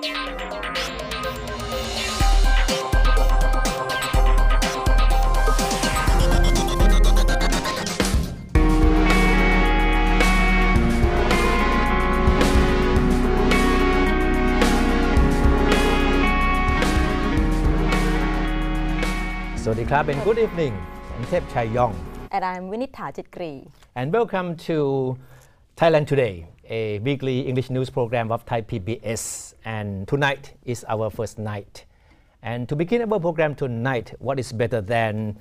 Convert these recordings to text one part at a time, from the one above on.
สวัสดีครับand good evening. I'm Thep Chayong. And I'm Vinitha Chitgri. And welcome to Thailand Today, a weekly English news program of Thai PBS. And tonight is our first night. And to begin our program tonight, what is better than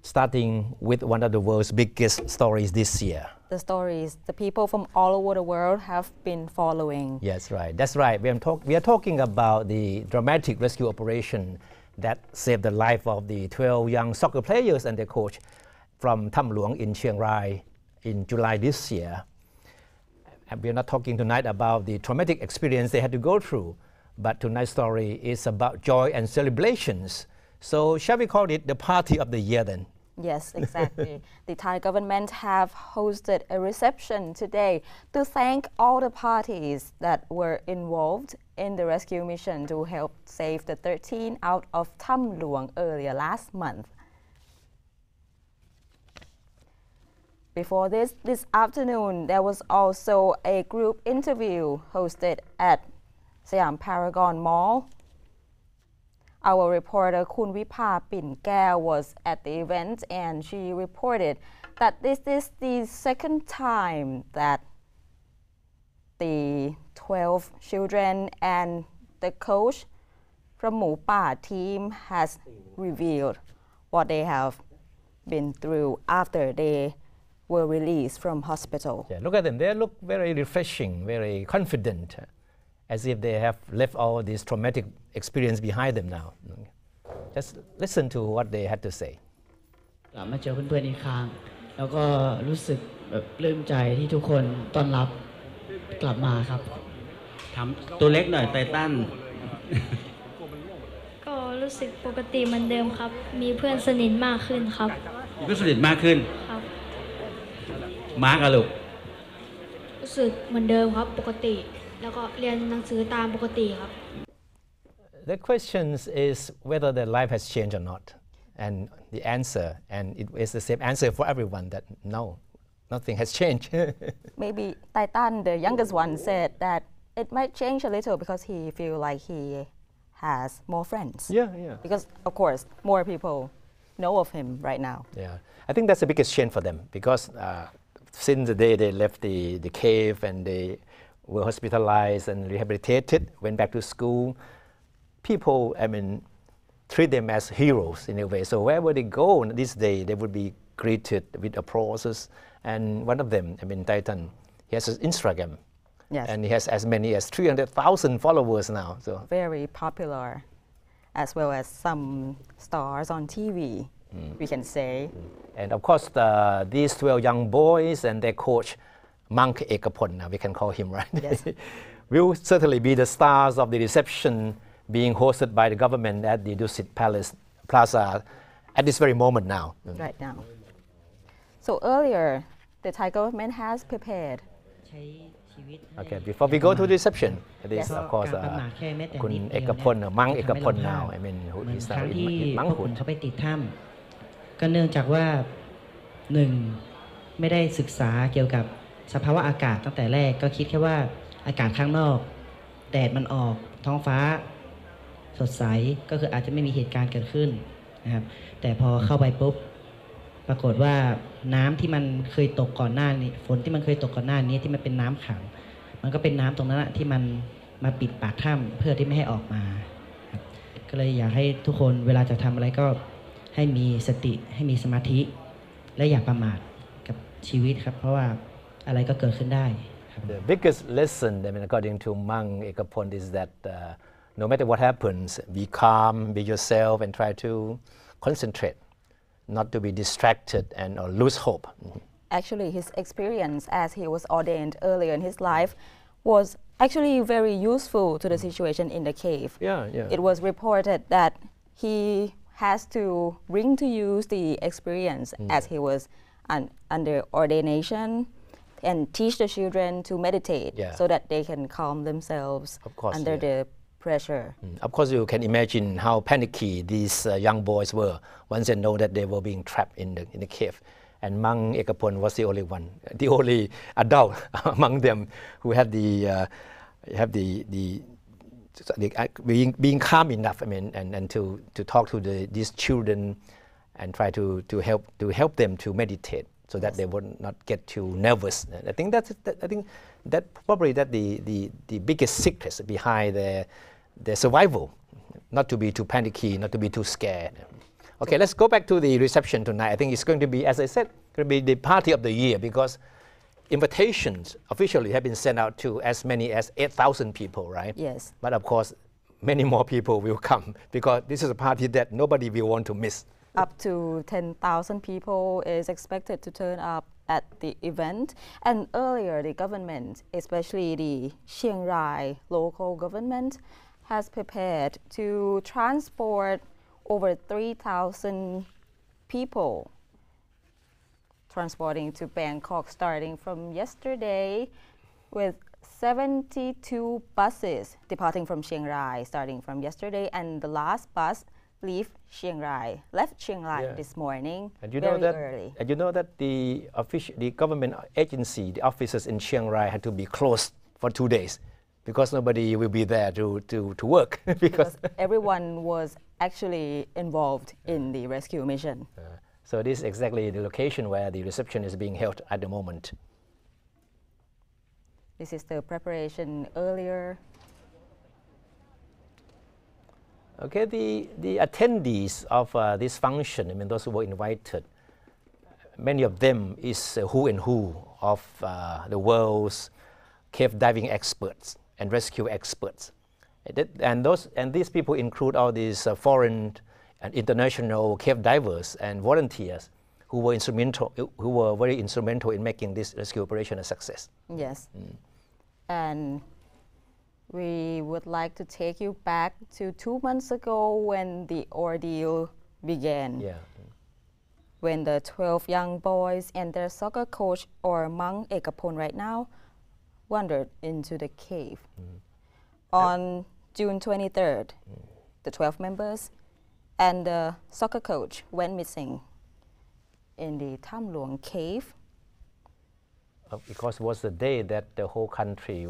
starting with one of the world's biggest stories this year? The stories the people from all over the world have been following. Yes, right. That's right. We are talking about the dramatic rescue operation that saved the life of the 12 young soccer players and their coach from Tham Luang in Chiang Rai in July this year. And we are not talking tonight about the traumatic experience they had to go through, but tonight's story is about joy and celebrations. So shall we call it the party of the year then? Yes, exactly. The Thai government have hosted a reception today to thank all the parties that were involved in the rescue mission to help save the 13 out of Tham Luang earlier last month. Before this afternoon, there was also a group interview hosted at Siam Paragon Mall. Our reporter Kun Vipa Pinkaew was at the event and she reported that this is the second time that the 12 children and the coach from Mu Pa team has revealed what they have been through after they were released from hospital. Yeah, look at them. They look very refreshing, very confident, as if they have left all this traumatic experience behind them now. Just listen to what they had to say. กลับมาเจอเพื่อนๆอีกครั้งแล้วก็รู้สึกแบบปลื้มใจที่ทุกคนต้อนรับกลับมาครับทำตัวเล็กหน่อยไททันก็รู้สึกปกติเหมือนเดิมครับมีเพื่อนสนิทมากขึ้นครับมีเพื่อนสนิทมากขึ้นครับมาร์กอะลูกรู้สึกเหมือนเดิมครับปกติแล้วก็เรียนหนังสือตามปกติครับ The question is whether their life has changed or not, and the answer, and it is the same answer for everyone, that no, nothing has changed. Maybe Titan, the youngest one, said that it might change a little because he feels like he has more friends. Yeah. Because of course more people know of him right now. Yeah, I think that's the biggest change for them because since the day they left the cave and they were hospitalized and rehabilitated, went back to school, people, treat them as heroes in a way. So wherever they go this day, they would be greeted with applause. And one of them, Titan, he has his Instagram. Yes. And he has as many as 300,000 followers now. So very popular, as well as some stars on TV, we can say. And of course, these 12 young boys and their coach, Monk Ekapon, now we can call him, right? Yes. Will certainly be the stars of the reception being hosted by the government at the Dusit Palace Plaza at this very moment now. Right now. So earlier, the Thai government has prepared. Okay, before we go to the reception, this of course, Kun Ekapon, Monk Ekapon now, who is now in monkhood. เขาไปติดถ้ำก็เนื่องจากว่าหนึ่งไม่ได้ศึกษาเกี่ยวกับสภาวะอากาศตั้งแต่แรกก็คิดแค่ว่าอากาศข้างนอกแดดมันออกท้องฟ้าสดใสก็คืออาจจะไม่มีเหตุการณ์เกิดขึ้นนะครับแต่พอเข้าไปปุ๊บปรากฏว่าน้ำที่มันเคยตกก่อนหน้านี้ฝนที่มันเคยตกก่อนหน้านี้ที่มันเป็นน้ำขังมันก็เป็นน้ำตรงนั้นที่มันมาปิดปากถ้ำเพื่อที่ไม่ให้ออกมาก็เลยอยากให้ทุกคนเวลาจะทำอะไรก็ให้มีสติให้มีสมาธิและอย่าประมาทกับชีวิตครับเพราะว่าอะไรก็เกิดขึ้นได้ The biggest lesson, according to Mang Ekapon, is that no matter what happens, be calm, be yourself, and try to concentrate, not to be distracted and or lose hope. Actually, his experience as he was ordained earlier in his life was actually very useful to the situation in the cave. Yeah. It was reported that he has to bring to use the experience as he was under ordination. and teach the children to meditate Yeah. so that they can calm themselves Of course, under yeah. the pressure. Of course, you can imagine how panicky these young boys were once they know that they were being trapped in the cave. And Mang Ekapon was the only one, the only adult among them who had being calm enough. I mean, and to talk to these children and try to help them to meditate so that they would not get too nervous. I think that probably the biggest secret behind their survival, not to be too panicky, not to be too scared. Okay, let's go back to the reception tonight. I think it's going to be, as I said, going to be the party of the year because invitations officially have been sent out to as many as 8,000 people, right? Yes. But of course, many more people will come because this is a party that nobody will want to miss. Up to 10,000 people is expected to turn up at the event. And earlier, the government, especially the Chiang Rai local government, has prepared to transport over 3,000 people transporting to Bangkok starting from yesterday with 72 buses departing from Chiang Rai starting from yesterday, and the last bus left Chiang Rai Yeah. this morning And you very know that, early. And you know that the government agency, the offices in Chiang Rai had to be closed for 2 days because nobody will be there to work. Because everyone was actually involved in the rescue mission. So this is exactly the location where the reception is being held at the moment. This is the preparation earlier. Okay, the attendees of this function, I mean those who were invited, many of them is who and who of the world's cave diving experts and rescue experts. And these people include all these foreign and international cave divers and volunteers who were very instrumental in making this rescue operation a success. Yes. And we would like to take you back to 2 months ago when the ordeal began. Yeah. When the 12 young boys and their soccer coach, or Mang Ekapon right now, wandered into the cave. On June 23rd, the 12 members and the soccer coach went missing in the Tham Luang cave. Because it was the day that the whole country,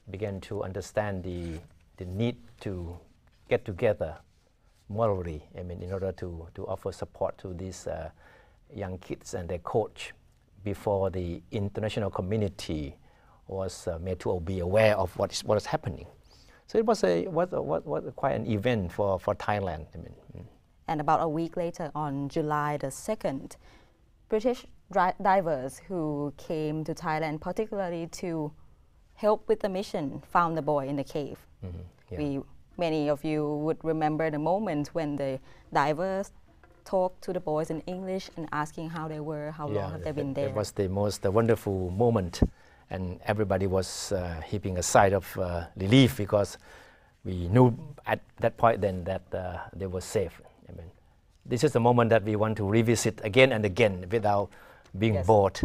began to understand the need to get together morally, in order to offer support to these young kids and their coach before the international community was made to be aware of what is happening. So it was quite an event for Thailand. And about a week later, on July the 2nd, British divers who came to Thailand particularly to help with the mission found the boy in the cave. Yeah. Many of you would remember the moment when the divers talked to the boys in English and asking how they were, how long have they been there. It was the most wonderful moment, and everybody was heaping a sigh of relief because we knew at that point then that they were safe. This is the moment that we want to revisit again and again without being bored,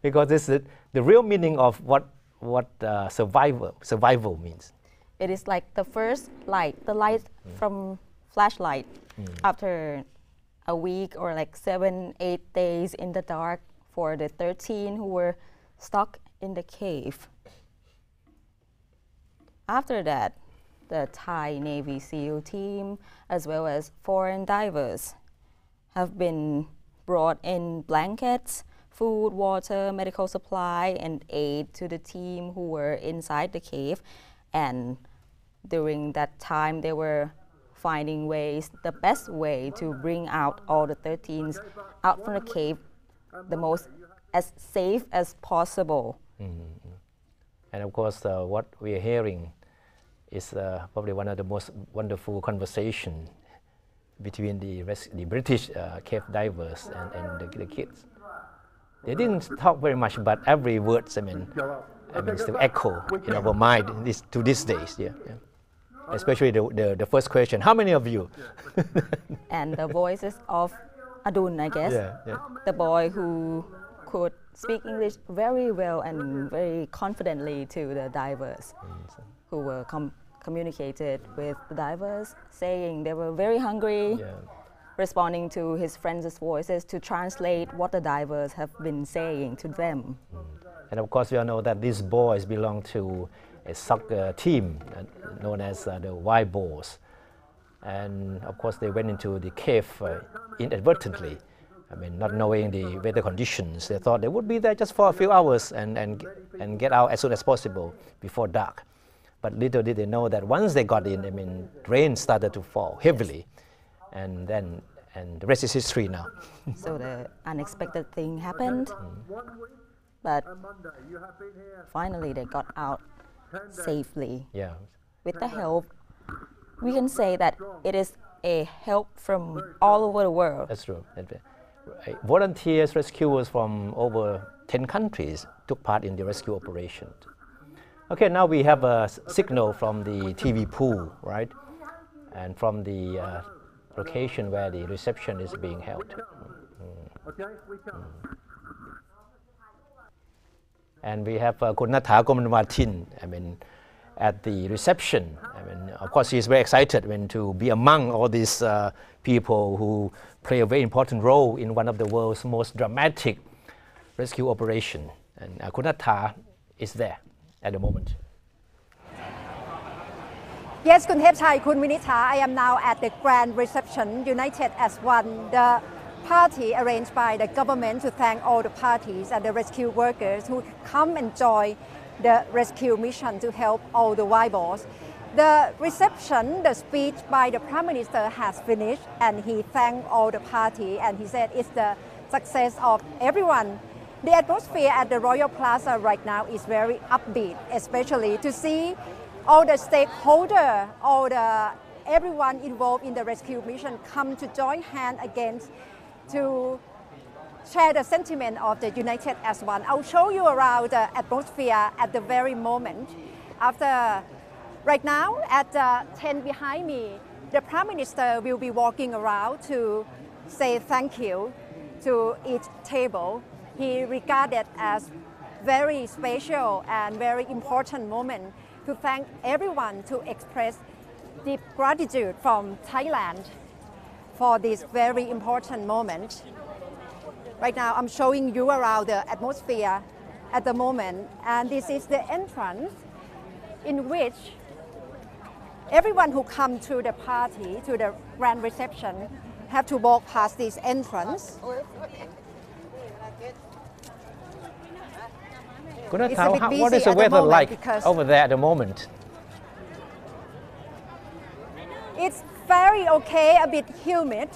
because this is the real meaning of what survival means. It is like the first light, the light from flashlight after a week or like 7-8 days in the dark for the 13 who were stuck in the cave. After that, the Thai Navy SEAL team, as well as foreign divers, have been brought in blankets, food, water, medical supply, and aid to the team who were inside the cave. And during that time, they were finding ways, the best way to bring out all the 13s out from the cave as safe as possible. And of course, what we are hearing is probably one of the most wonderful conversations between the British cave divers and the kids. They didn't talk very much, but every word, still echo in our mind to these days. Yeah. Especially the first question, how many of you? And the voices of Adun, I guess, Yeah. the boy who could speak English very well and very confidently to the divers who were communicated with the divers, saying they were very hungry, responding to his friends' voices to translate what the divers have been saying to them. And of course, we all know that these boys belong to a soccer team known as the boars. And of course, they went into the cave inadvertently. I mean, not knowing the weather conditions, they thought they would be there just for a few hours and get out as soon as possible before dark. But little did they know that once they got in, I mean, rain started to fall heavily, and the rest is history now. So the unexpected thing happened, but finally they got out safely. Yeah. With the help, we can say that it is a help from all over the world. That's true. Volunteers, rescuers from over 10 countries took part in the rescue operation. Okay, now we have a signal from the TV pool, right? And from the location where the reception is being held. And we have Kunatha Gomanwatin, I mean, at the reception. I mean, of course, she is very excited to be among all these people who play a very important role in one of the world's most dramatic rescue operations. And Kunatha is there at the moment. Yes, Kun Thepchai, Kun Winitha, I am now at the grand reception, United as One, the party arranged by the government to thank all the parties and the rescue workers who come and join the rescue mission to help all the wild boars. The reception, the speech by the Prime Minister has finished, and he thanked all the party, and he said it's the success of everyone. The atmosphere at the Royal Plaza right now is very upbeat, especially to see all the stakeholders, everyone involved in the rescue mission come to join hands again to share the sentiment of the United as One. I'll show you around the atmosphere at the very moment. Right now, at the tent behind me, the Prime Minister will be walking around to say thank you to each table. He regarded as very special and very important moment to thank everyone, to express deep gratitude from Thailand for this very important moment. Right now, I'm showing you around the atmosphere at the moment, and this is the entrance in which everyone who comes to the party, to the grand reception, have to walk past this entrance. What is the weather like over there at the moment? It's very okay, a bit humid,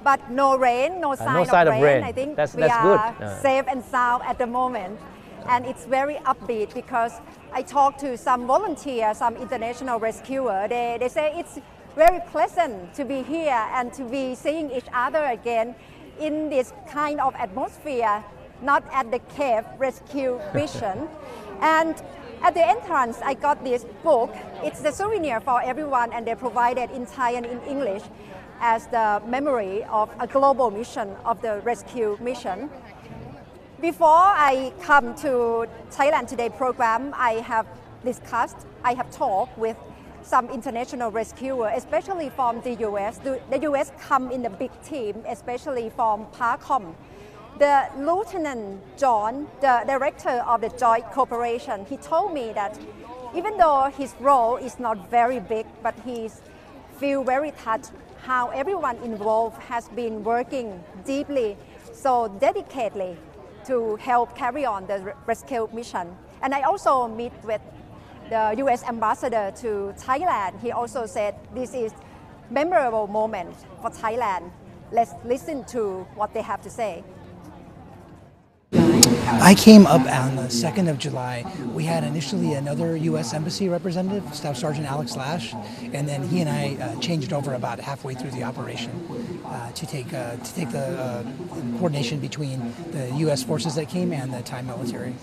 but no rain, no sign of rain. I think we are safe and sound at the moment. And it's very upbeat because I talked to some volunteers, some international rescuers. They say it's very pleasant to be here and to be seeing each other again in this kind of atmosphere, not at the cave rescue mission. And at the entrance, I got this book. It's a souvenir for everyone, and they provided in Thai and in English as the memory of a global mission of the rescue mission. Before I come to Thailand Today program, I have talked with some international rescuers, especially from the US. The US come in a big team, especially from PACOM. The Lieutenant John, the director of the Joint Cooperation, he told me that even though his role is not very big, but he feels very touched how everyone involved has been working deeply, so dedicatedly to help carry on the rescue mission. And I also meet with the US ambassador to Thailand. He also said this is a memorable moment for Thailand. Let's listen to what they have to say. I came up on the 2nd of July. We had initially another U.S. Embassy representative, Staff Sergeant Alex Lash, and then he and I changed over about halfway through the operation to take the coordination between the U.S. forces that came and the Thai military.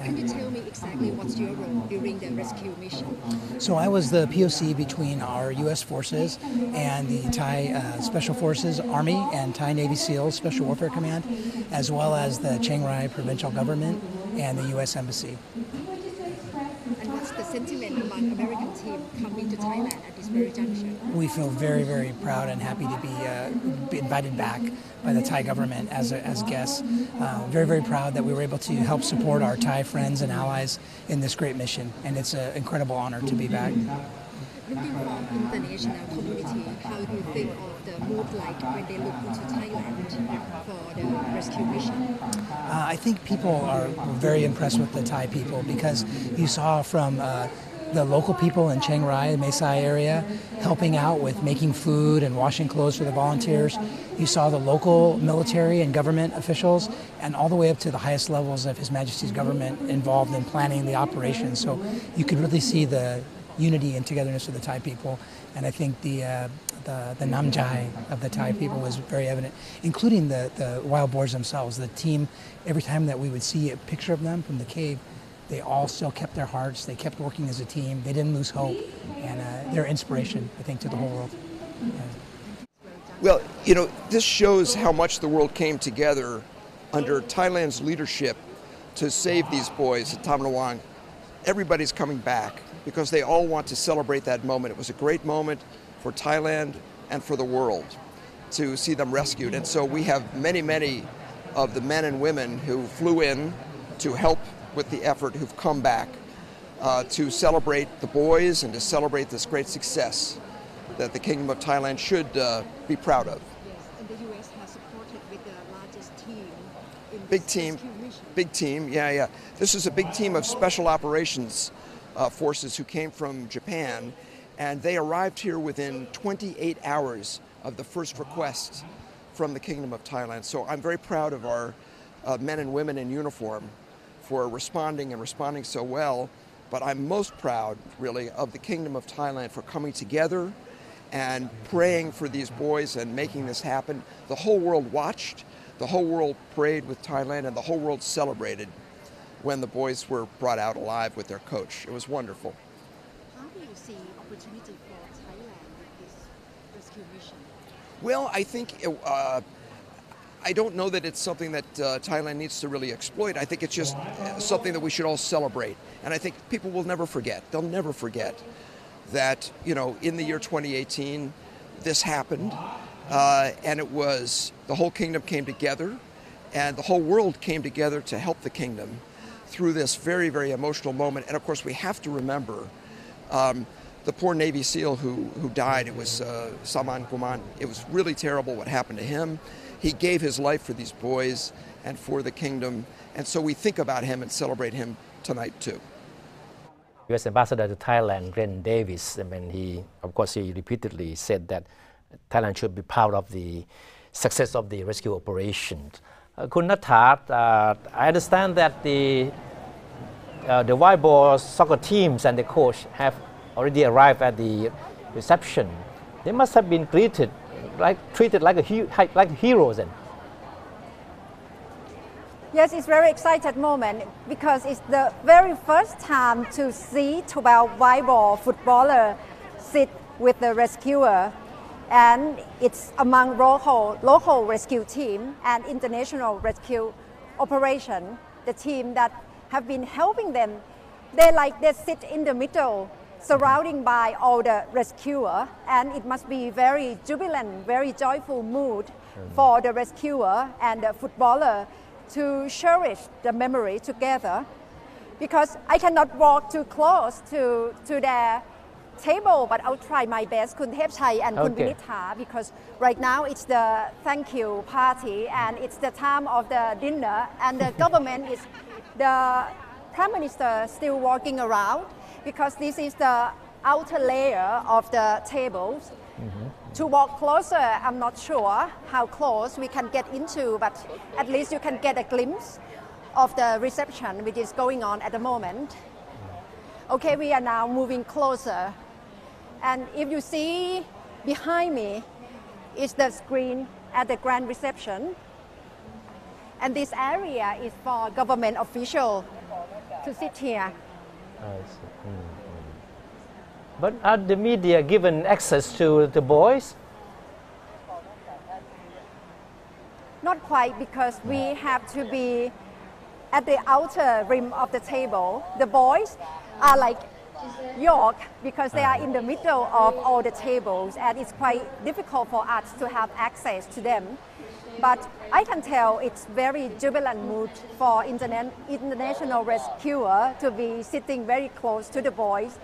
Can you tell me exactly what's your role during the rescue mission? So I was the POC between our U.S. forces and the Thai Special Forces Army and Thai Navy SEALs Special Warfare Command, as well as the Chiang Rai provincial government and the U.S. Embassy. And what's the sentiment among American team coming to Thailand at this very juncture? We feel very, very proud and happy to be invited back by the Thai government as guests. Very, very proud that we were able to help support our Thai friends and allies in this great mission, and it's an incredible honor to be back. Looking from international community, how do you think of the mood like when they look into Thailand for the rescue mission? I think people are very impressed with the Thai people because you saw from the local people in Chiang Rai, the Mae Sai area, helping out with making food and washing clothes for the volunteers. You saw the local military and government officials and all the way up to the highest levels of His Majesty's government involved in planning the operation. So you could really see the unity and togetherness of the Thai people, and I think the namjai of the Thai people was very evident, including the wild boars themselves. The team, every time that we would see a picture of them from the cave, they all still kept their hearts, they kept working as a team, they didn't lose hope, and they're inspiration, I think, to the whole world. Yeah. Well, you know, this shows how much the world came together under Thailand's leadership to save these boys at Tham Luang. Everybody's coming back because they all want to celebrate that moment. It was a great moment for Thailand and for the world to see them rescued. And so we have many, many of the men and women who flew in to help with the effort who've come back to celebrate the boys and to celebrate this great success that the Kingdom of Thailand should be proud of. Yes, and the U.S. has supported with the largest team in Big this team, rescue mission. big team, yeah. This is a big team of special operations forces who came from Japan, and they arrived here within 28 hours of the first request from the Kingdom of Thailand. So I'm very proud of our men and women in uniform for responding so well, but I'm most proud, really, of the Kingdom of Thailand for coming together and praying for these boys and making this happen. The whole world watched, the whole world prayed with Thailand, and the whole world celebrated when the boys were brought out alive with their coach. It was wonderful. How do you see opportunity for Thailand with this rescue mission? Well, I think I don't know that it's something that Thailand needs to really exploit. I think it's just something that we should all celebrate. And I think people will never forget. They'll never forget that, you know, in the year 2018, this happened. And it was, the whole kingdom came together, and the whole world came together to help the kingdom through this very, very emotional moment. And of course, we have to remember the poor Navy SEAL who died. It was Saman Kuman. It was really terrible what happened to him. He gave his life for these boys and for the kingdom. And so we think about him and celebrate him tonight too. U.S. Ambassador to Thailand, Glenn Davis, I mean, he repeatedly said that Thailand should be proud of the success of the rescue operation. Kun Nathat, I understand that the wild boars soccer teams and the coach have already arrived at the reception. They must have been treated like heroes then. Yes, it's a very excited moment because it's the very first time to see 12 wild boar footballers sit with the rescuer, and it's among local rescue team and international rescue operation, the team that have been helping them. They sit in the middle, surrounding by all the rescuer, and it must be very jubilant, very joyful mood for the rescuer and the footballer to cherish the memory together, because I cannot walk too close to their table, but I'll try my best, Kun Thepchai and Kun Vinitha, because right now it's the thank you party and it's the time of the dinner, and the government is the Prime Minister still walking around, because this is the outer layer of the tables. To walk closer, I'm not sure how close we can get into, but at least you can get a glimpse of the reception which is going on at the moment. Okay, we are now moving closer. And if you see behind me is the screen at the grand reception. And this area is for government officials to sit here. But are the media given access to the boys? Not quite, because we have to be at the outer rim of the table. The boys are like York because they are in the middle of all the tables, and it's quite difficult for us to have access to them. But I can tell it's very jubilant mood for international rescuer to be sitting very close to the boys.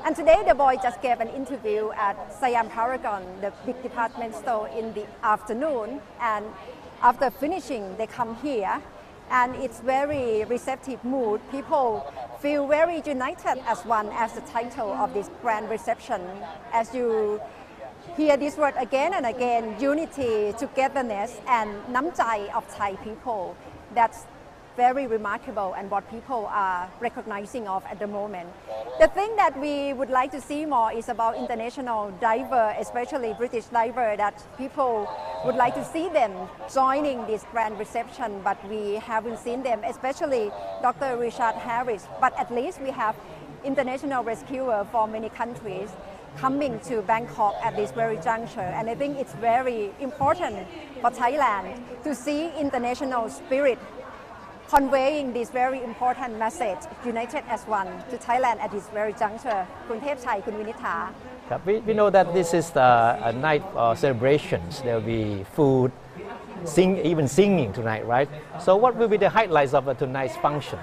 And today the boy just gave an interview at Siam Paragon, the big department store, in the afternoon. And after finishing, they come here, and it's very receptive mood. People feel very united as one, as the title of this grand reception. As you hear this word again and again, unity, togetherness, and namjai of Thai people. That's very remarkable and what people are recognizing of at the moment. The thing that we would like to see more is about international diver, especially British diver, that people would like to see them joining this grand reception, but we haven't seen them, especially Dr. Richard Harris. But at least we have international rescuer from many countries coming to Bangkok at this very juncture. And I think it's very important for Thailand to see international spirit conveying this very important message, united as one, to Thailand at this very juncture. คุณเทพชัย คุณวินิษฐา We know that this is a night of celebrations. There will be food, even singing tonight, right? So what will be the highlights of tonight's function?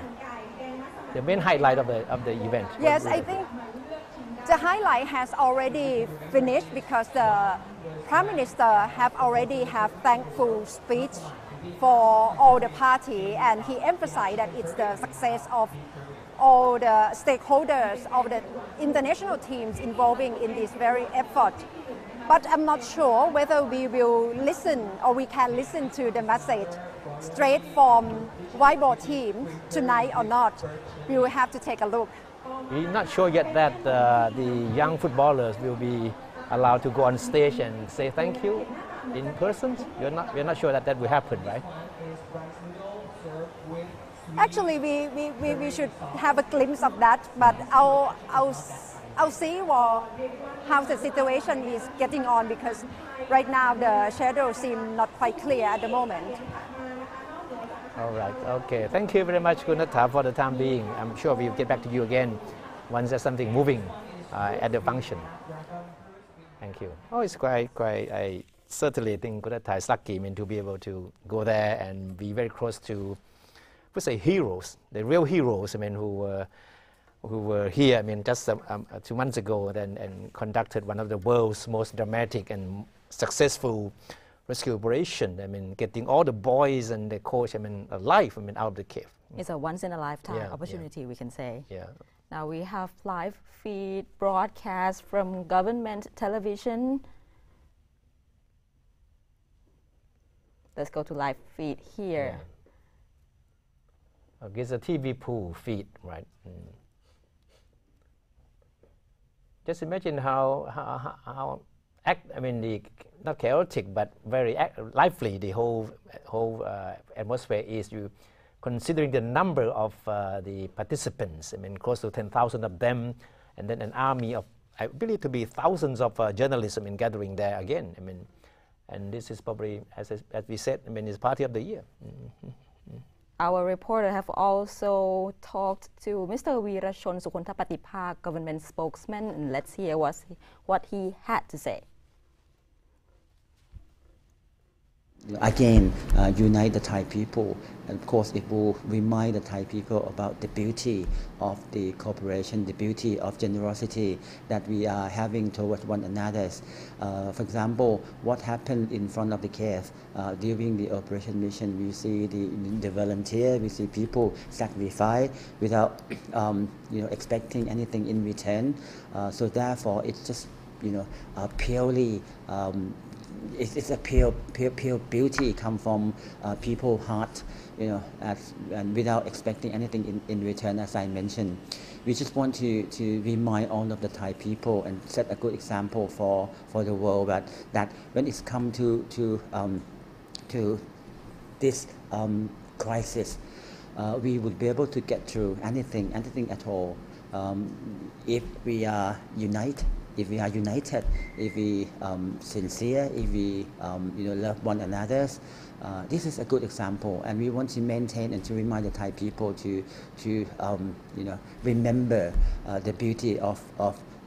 The main highlight of the event? Yes, I think the highlight has already finished because the Prime Minister have already have thankful speech for all the party, and he emphasized that it's the success of all the stakeholders of the international teams involving in this very effort. But I'm not sure whether we will listen or we can listen to the message straight from whiteboard team tonight or not. We will have to take a look. We're not sure yet that the young footballers will be allowed to go on stage and say thank you in person. We're not sure that will happen, right? Actually, we should have a glimpse of that, but I'll see how the situation is getting on, because right now the shadows seem not quite clear at the moment. All right, okay. Thank you very much, Kunatha, for the time being. I'm sure we'll get back to you again once there's something moving at the function. Thank you. Oh, it's quite. I certainly think Kunatha is lucky, to be able to go there and be very close to, we say, heroes, the real heroes, who were here, just 2 months ago and conducted one of the world's most dramatic and successful rescue operation. Getting all the boys and the coach, alive, out of the cave. It's a once in a lifetime opportunity, we can say. Yeah. Now we have live feed broadcast from government television. Let's go to live feed here. Yeah. Okay, it's a TV pool feed, right? Just imagine how not chaotic, but very lively the whole atmosphere is. You considering the number of the participants, close to 10,000 of them, and then an army of, I believe to be thousands of journalists, gathering there again. And this is probably, as we said, it's party of the year. Our reporter have also talked to Mr. Weerachon Sukhontapatipak, government spokesman, and let's hear what he had to say. Again, unite the Thai people, and of course it will remind the Thai people about the beauty of the cooperation, the beauty of generosity that we are having towards one another. For example, what happened in front of the cave during the operation mission, we see the volunteer, we see people sacrifice without expecting anything in return. So therefore, it's just purely it's a pure beauty come from people's heart, and without expecting anything in return, as I mentioned. We just want to remind all of the Thai people and set a good example for the world that when it's come to this crisis, we would be able to get through anything at all, if we are united. If we are united, if we sincere, if we love one another, this is a good example, and we want to maintain and to remind the Thai people to remember the beauty of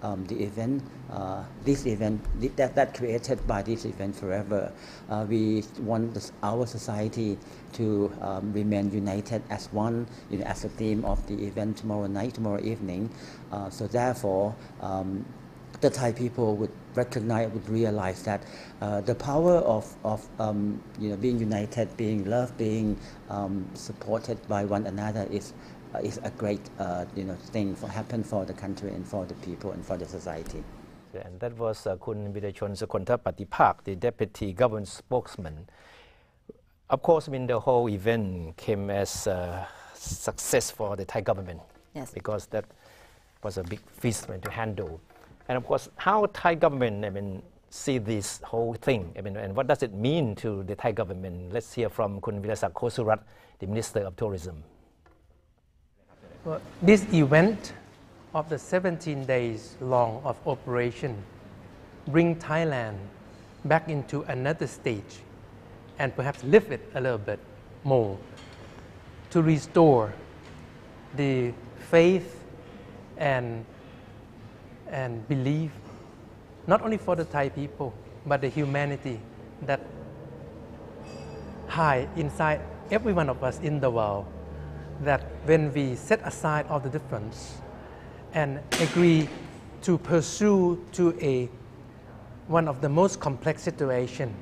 the event, this event that created by this event forever. We want our society to remain united as one, as a theme of the event tomorrow evening. So therefore, the Thai people would recognize, would realize that the power of being united, being loved, being supported by one another is a great thing happen for the country and for the people and for the society. And that was Kun Virachon Sakonta Patipak, the deputy government spokesman. Of course, the whole event came as a success for the Thai government. Yes. Because that was a big feast to handle. And of course, how Thai government see this whole thing, and what does it mean to the Thai government? Let's hear from Kun Virasak Khosurat, the Minister of Tourism. Well, this event of the 17 days long of operation bring Thailand back into another stage and perhaps lift it a little bit more to restore the faith and belief, not only for the Thai people, but the humanity that hide inside every one of us in the world, that when we set aside all the difference and agree to pursue to one of the most complex situations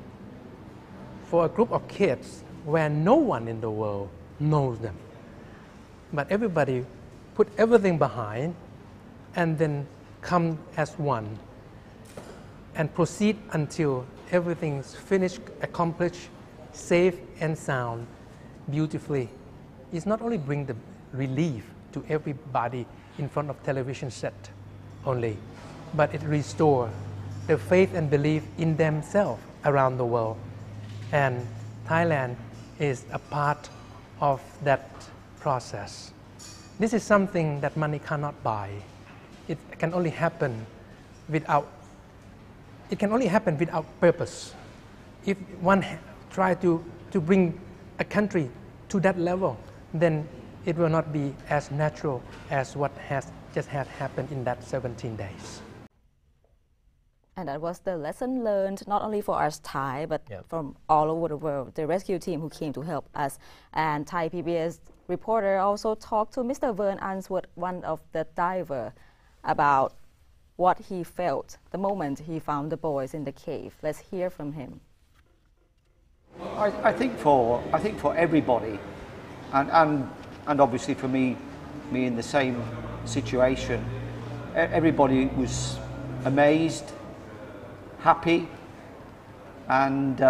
for a group of kids where no one in the world knows them, but everybody put everything behind and then come as one and proceed until everything's finished, accomplished, safe and sound, beautifully. It's not only bring the relief to everybody in front of television set only, but it restore the faith and belief in themselves around the world. And Thailand is a part of that process. This is something that money cannot buy. It can only happen without purpose. If one try to bring a country to that level, then it will not be as natural as what has just had happened in that 17 days. And that was the lesson learned, not only for us Thai, but from all over the world. The rescue team who came to help us. And Thai PBS reporter also talked to Mr. Vern Answorth, one of the divers, about what he felt the moment he found the boys in the cave. Let's hear from him. I think for everybody, and obviously for me in the same situation, everybody was amazed, happy, and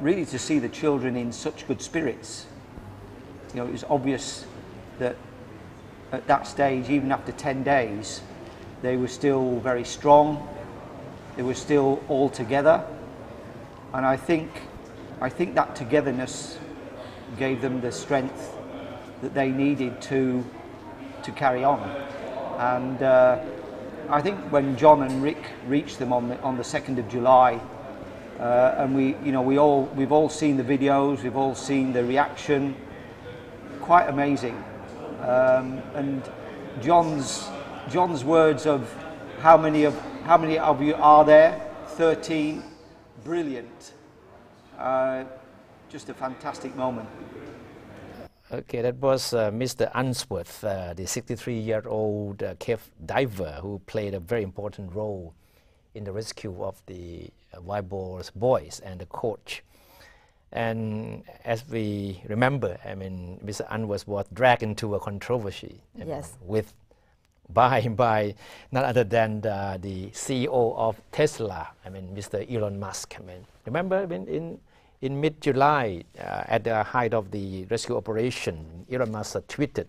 really to see the children in such good spirits. It was obvious that at that stage, even after 10 days, they were still very strong, they were still all together, and I think that togetherness gave them the strength that they needed to carry on. And I think when John and Rick reached them on the 2nd of July, and we've all seen the videos, we've all seen the reaction, quite amazing. And John's words of how many of you are there? 13, brilliant. Just a fantastic moment. Okay, that was Mr. Answorth, the 63-year-old cave diver who played a very important role in the rescue of the wild boars and the coach. And as we remember, Mr. Answorth was dragged into a controversy with by none other than the CEO of Tesla, Mr. Elon Musk. Remember in mid-July, at the height of the rescue operation, Elon Musk tweeted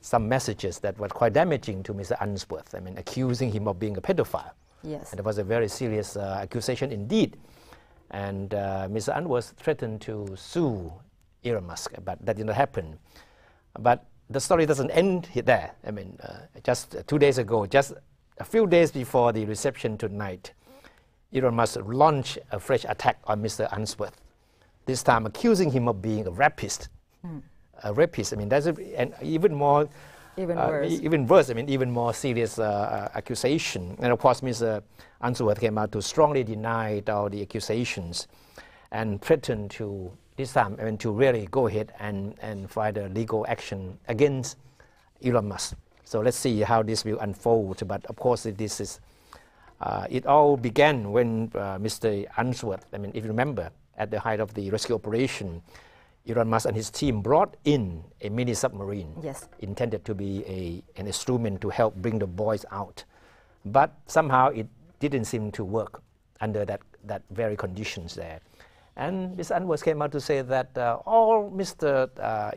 some messages that were quite damaging to Mr. Unsworth, accusing him of being a pedophile. Yes. And it was a very serious accusation indeed. And Mr. Unsworth threatened to sue Elon Musk, but that did not happen. But the story doesn't end there. Just 2 days ago, just a few days before the reception tonight, Elon Musk launched a fresh attack on Mr. Unsworth, this time accusing him of being a rapist. A rapist. That's an even worse. Even more serious accusation. And of course, Mr. Unsworth came out to strongly deny all the accusations and threatened to this time, to really go ahead and fight a legal action against Elon Musk. So let's see how this will unfold. But of course, this is it all began when Mr. Unsworth, if you remember, at the height of the rescue operation, Elon Musk and his team brought in a mini submarine, yes, intended to be an instrument to help bring the boys out. But somehow it didn't seem to work under that very conditions there. And Mr. Unsworth came out to say that all Mr.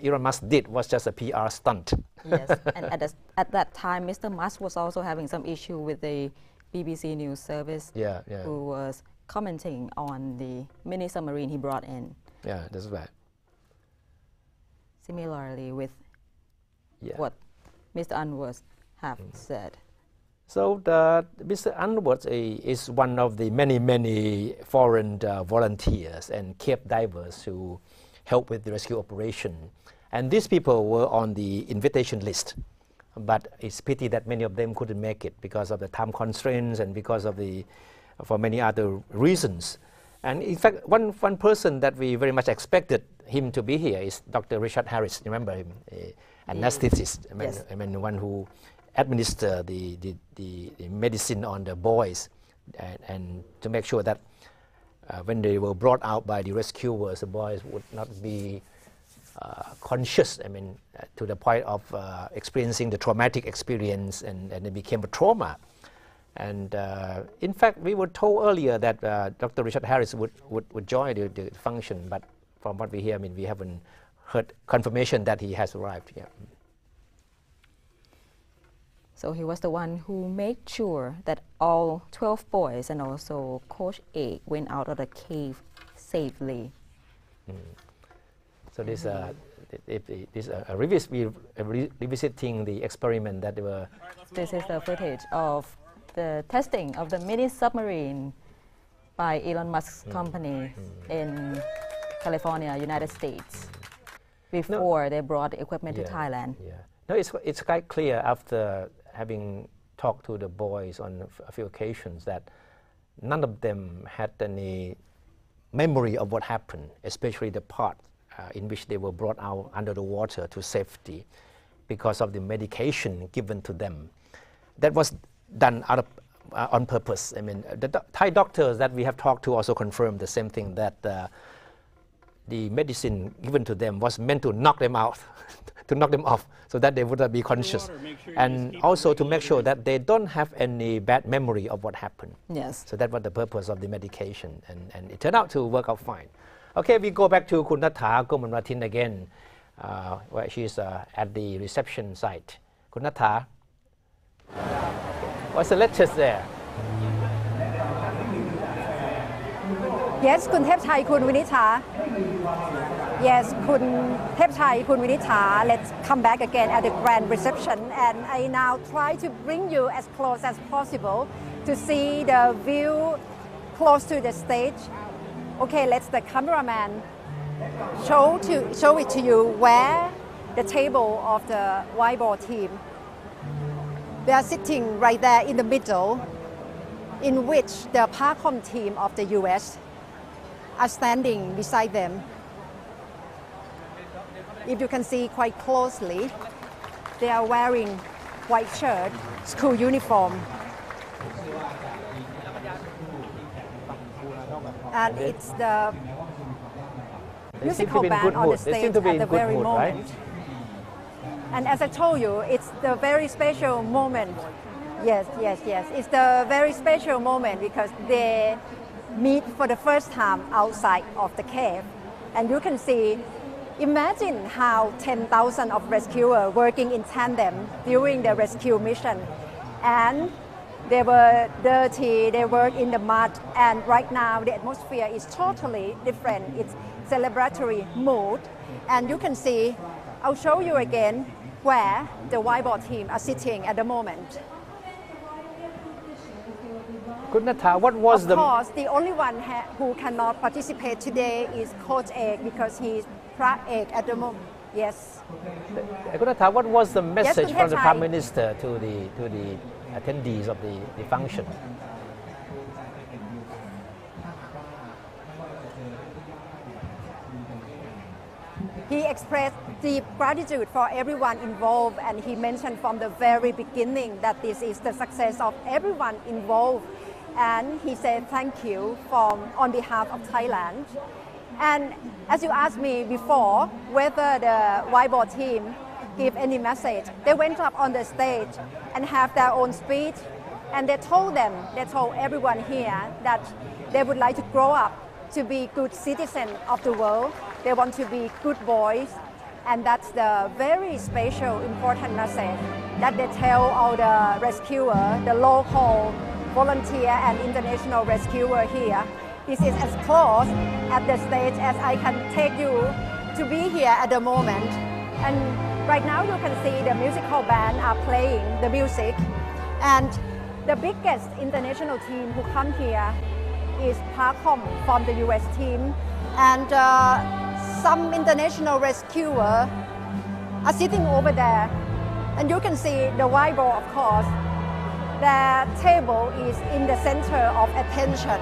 Elon Musk did was just a PR stunt. Yes, and at that time, Mr. Musk was also having some issue with the BBC News service, who was commenting on the mini submarine he brought in. Yeah, that's right. Similarly with what Mr. Unsworth have said. So Mr. Unsworth is one of the many foreign volunteers and cave divers who help with the rescue operation. And these people were on the invitation list. But it's pity that many of them couldn't make it because of the time constraints and because of for many other reasons. And in fact, one person that we very much expected him to be here is Dr. Richard Harris. Remember him, anesthetist. The one who administered the medicine on the boys, and to make sure that when they were brought out by the rescuers, the boys would not be conscious. To the point of experiencing the traumatic experience, and it became a trauma. And in fact, we were told earlier that Dr. Richard Harris would join the function, but from what we hear, we haven't heard confirmation that he has arrived yet. So he was the one who made sure that all 12 boys and also Coach A went out of the cave safely. So this revisiting the experiment that they were. This is the footage of the testing of the mini submarine by Elon Musk's company in California, United States, before they brought the equipment to Thailand. No, it's quite clear after having talked to the boys on a few occasions that none of them had any memory of what happened, especially the part in which they were brought out under the water to safety because of the medication given to them. That was done on purpose. The Thai doctors that we have talked to also confirmed the same thing, that the medicine given to them was meant to knock them out, to knock them off, so that they would not be conscious, and also to make sure that they don't have any bad memory of what happened. Yes. So that was the purpose of the medication, and it turned out to work out fine. Okay, we go back to Kun Natha Gomanwatin again, where she's at the reception site. Kun Natha, what's the latest there? Yes, Kun Thepchai, Kun Winitha. Yes, Kun Thepchai, Kun Winitha. Let's come back again at the grand reception, and I now try to bring you as close as possible to see the view close to the stage. Okay, let's the cameraman show it to you where the table of the whiteboard team. They are sitting right there in the middle, in which the PACOM team of the US are standing beside them. If you can see quite closely, they are wearing white shirt, school uniform. And it's the musical band on the stage at the very moment. And as I told you, it's the very special moment. Yes. It's the very special moment because they meet for the first time outside of the cave. And you can see, imagine how 10,000 of rescuers working in tandem during the rescue mission. And they were dirty, they work in the mud, and right now the atmosphere is totally different. It's celebratory mood. And you can see, I'll show you again where the whiteboard team are sitting at the moment. Kunatha, what was Of course, the only one who cannot participate today is Coach Ek because he's Pra Ek at the moment. Yes. Kunatha, what was the message from the Thai. Prime Minister to the attendees of the function? He expressed deep gratitude for everyone involved, and he mentioned from the very beginning that this is the success of everyone involved. And he said thank you on behalf of Thailand. And as you asked me before, whether the whiteboard team give any message, they went up on the stage and have their own speech, and they told everyone here that they would like to grow up to be good citizens of the world. They want to be good boys, and that's the very special, important message that they tell all the rescuers, the local volunteer and international rescuer here. This is as close at the stage as I can take you to be here at the moment. And right now you can see the musical band are playing the music. And the biggest international team who come here is Parcom from the US team. And some international rescuers are sitting over there. And you can see the whiteboard, of course. The table is in the center of attention.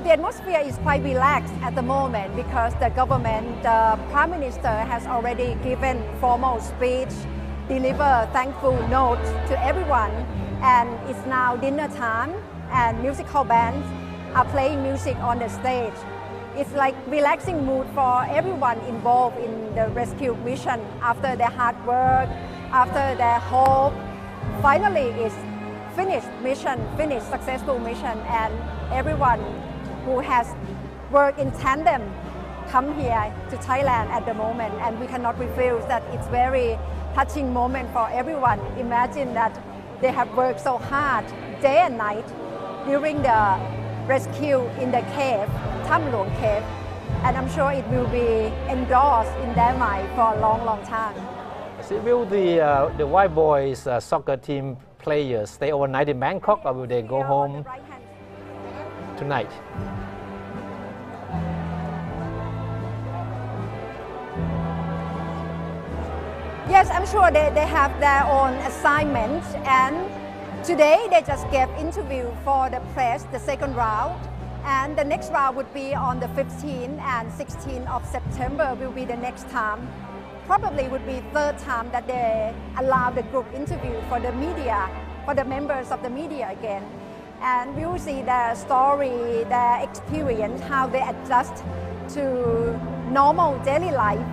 The atmosphere is quite relaxed at the moment because the government, the Prime Minister has already given formal speech, deliver thankful notes to everyone, and it's now dinner time and musical bands are playing music on the stage. It's like relaxing mood for everyone involved in the rescue mission after their hard work, after their hope. Finally, it's finished mission, finished successful mission, and everyone who has worked in tandem come here to Thailand at the moment, and we cannot refuse that it's very touching moment for everyone. Imagine that they have worked so hard day and night during the rescue in the cave, Tham Luang cave, and I'm sure it will be endorsed in their mind for a long, long time. So will the White Boys soccer team players stay overnight in Bangkok, or will they go home tonight? Yes, I'm sure they have their own assignments, and today they just gave interview for the press, the second round, and the next round would be on the 15th and 16th of September will be the next time. Probably would be third time that they allow the group interview for the media, for the members of the media again. And we will see their story, their experience, how they adjust to normal daily life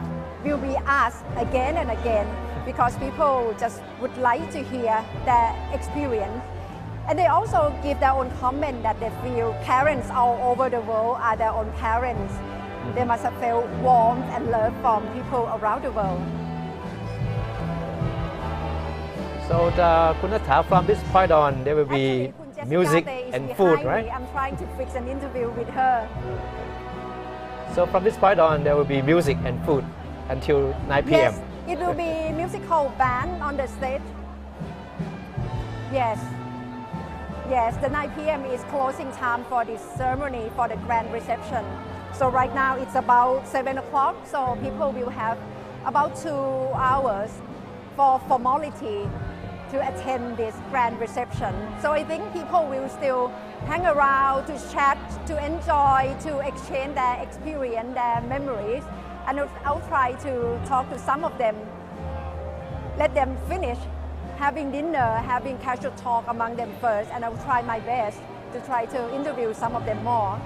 will be asked again and again because people just would like to hear their experience. And they also give their own comment that they feel parents all over the world are their own parents. They must have felt warmth and love from people around the world. So Kunatha, from this point on, there will be music and food, right? I'm trying to fix an interview with her. So from this point on, there will be music and food until 9 p.m. Yes, it will be musical band on the stage. Yes. Yes, the 9 p.m. is closing time for this ceremony for the grand reception. So right now it's about 7 o'clock, so people will have about 2 hours for formality to attend this grand reception. So I think people will still hang around to chat, to enjoy, to exchange their experience, their memories. And I'll try to talk to some of them, let them finish having dinner, having casual talk among them first, and I'll try my best to try to interview some of them more.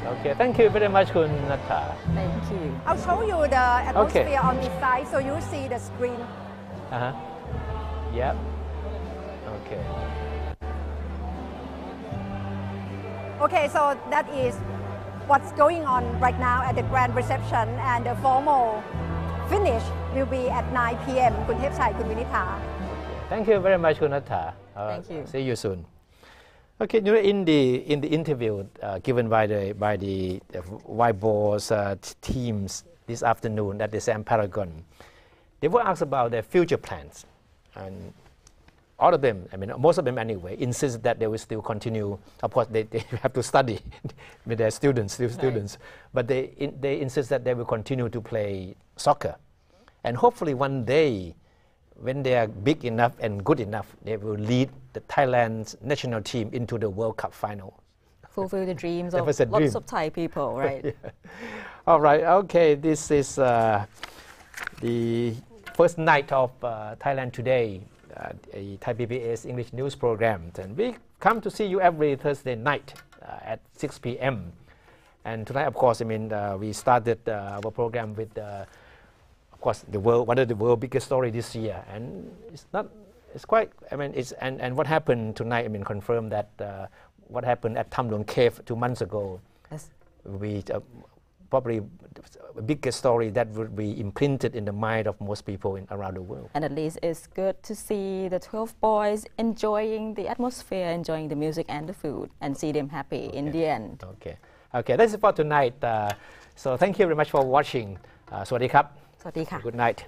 Okay, thank you very much, Kun Natha. Thank you. I'll show you the atmosphere on this side so you see the screen. Uh-huh. Yep. Okay. Okay, so that is what's going on right now at the grand reception, and the formal finish will be at 9 p.m. คุณเทพชัย คุณวินิษฐา Thank you very much, Kun Natha. Thank you. See you soon. Okay, you know, in the interview given by the White Boars teams this afternoon at the Sam Paragon, they were asked about their future plans, and all of them, I mean, most of them anyway, insist that they will still continue. Of course, they have to study with their students, but they insist that they will continue to play soccer, and hopefully one day, when they are big enough and good enough, they will lead the Thailand's national team into the World Cup final. Fulfill the dreams That of was a lots dream. of Thai people, right? Yeah. All right, okay, this is the first night of Thailand Today, a Thai PBS English news program. And we come to see you every Thursday night at 6 p.m. And tonight, of course, I mean, we started our program with of course, one of the world's biggest story this year, and it's quite, I mean, and what happened tonight, I mean, confirmed that what happened at Tham Luang Cave 2 months ago, Yes. we probably the biggest story that would be imprinted in the mind of most people around the world. And at least it's good to see the 12 boys enjoying the atmosphere, enjoying the music and the food, and see them happy in the end. Okay, that's it for tonight. So thank you very much for watching. สวัสดีครับ สวัสดีค่ะ Good night.